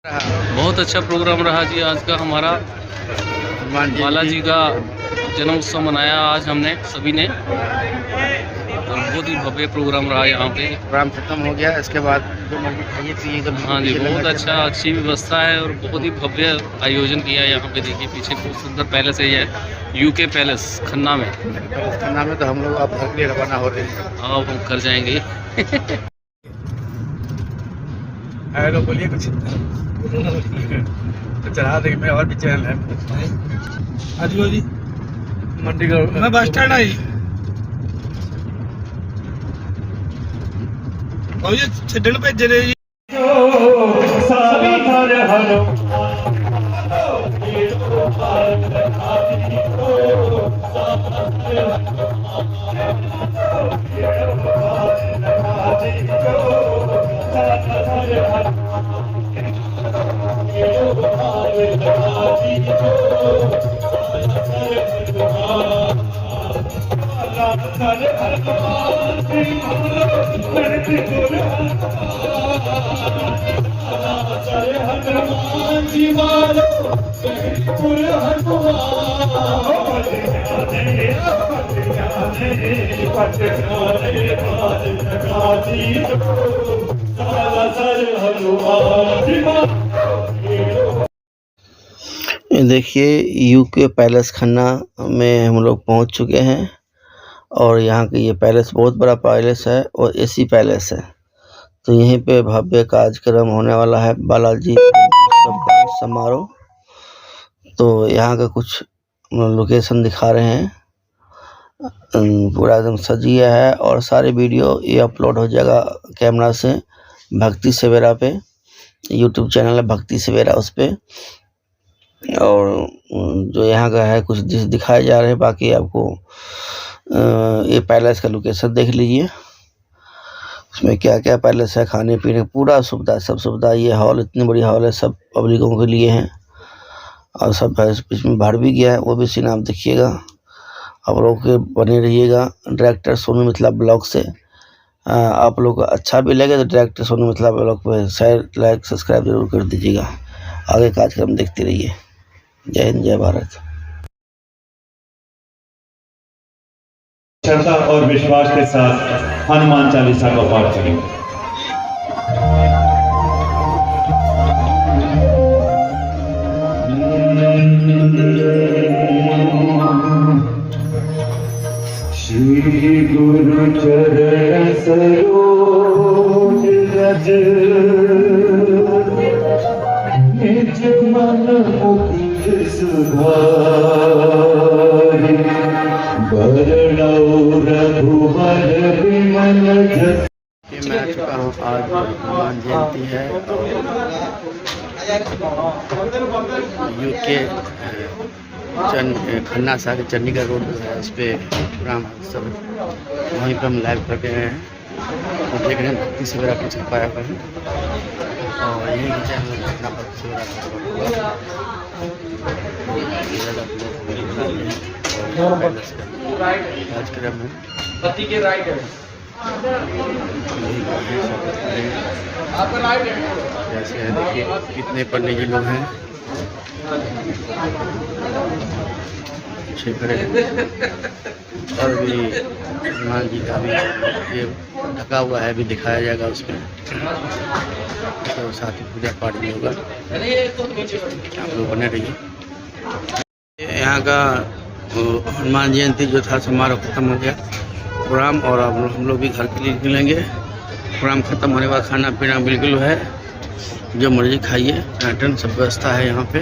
बहुत अच्छा प्रोग्राम रहा जी आज का हमारा। बालाजी का जन्मोत्सव मनाया आज हमने सभी ने, और बहुत ही भव्य प्रोग्राम रहा यहाँ पे। प्रोग्राम खत्म हो गया, इसके बाद जो मर्जी खाइए पिए। हाँ जी, बहुत अच्छा, अच्छी व्यवस्था है और बहुत ही भव्य आयोजन किया है यहाँ पे। देखिए पीछे बहुत सुंदर पैलेस है, ये यूके पैलेस खन्ना में। खन्ना में तो हम लोग अब घर के लिए रवाना हो रहे हैं। हाँ, हम घर जाएंगे। हेलो, बोलिए कुछ। तो चढ़ा देंगे, मेरा और भी चैनल है। अजी जी मंडी का मैं बस स्टैंड आई छड्डण भेजे ने जी। देखिए यूके पैलेस खन्ना में हम लोग पहुंच चुके हैं, और यहाँ के ये पैलेस बहुत बड़ा पैलेस है और एसी पैलेस है। तो यहीं पे भव्य कार्यक्रम होने वाला है, बालाजी उत्सव का समारोह। तो यहाँ का कुछ लोकेशन दिखा रहे हैं, पूरा एकदम सजिया है, और सारे वीडियो ये अपलोड हो जाएगा कैमरा से भक्ति सवेरा पे। यूट्यूब चैनल है भक्ति सवेरा, उस पर। और जो यहाँ का है कुछ दिखाए जा रहे हैं, बाकी आपको ये पैलेस का लोकेशन देख लीजिए। उसमें क्या क्या पैलेस है, खाने पीने पूरा सुविधा, सब सुविधा। ये हॉल, इतनी बड़ी हॉल है, सब पब्लिकों के लिए हैं, और सब इसमें भर भी गया है, वो भी सीन आप देखिएगा। आप लोग के बने रहिएगा डायरेक्टर सोनू मिथिला ब्लॉग से। आप लोग को अच्छा भी लगे तो डायरेक्टर सोनू मिथिला ब्लॉग पर शेयर, लाइक, सब्सक्राइब जरूर कर दीजिएगा। आगे कार्यक्रम देखते रहिए। जय हिंद, जय भारत। श्रद्धा और विश्वास के साथ हनुमान चालीसा का पाठ करेंगे। श्री गुरु चरण सरोज रज, निज मन मुकुर सुधारि, बरनौ रघुवर विमल जस। मैं आ चुका हूँ, आज हनुमान जयंती है। यूके खन्ना से आगे चंडीगढ़ रोड है, उस पर प्रोग्राम सब वहीं पर हम लाइव कर रहे हैं। तो देख रहे हैं भक्ति सवेरा को छपाया हुआ है, और यही के चैनल अपना भक्ति सवेरा कार्यक्रम है। जैसे है, देखिए कितने पंडित जी लोग हैं, और भी हनुमान जी का भी ये ढका हुआ है, भी दिखाया जाएगा उस पर। तो साथ ही पूजा पाठ भी होगा, आप लोग बने रहिए। यहाँ का हनुमान जयंती जो था समारोह खत्म हो गया प्रोग्राम, और अब हम लोग भी घर के लिए निकलेंगे। प्रोग्राम खत्म होने के बाद खाना पीना बिल्कुल है, जो मर्जी खाइए, टन सब व्यवस्था है यहाँ पे।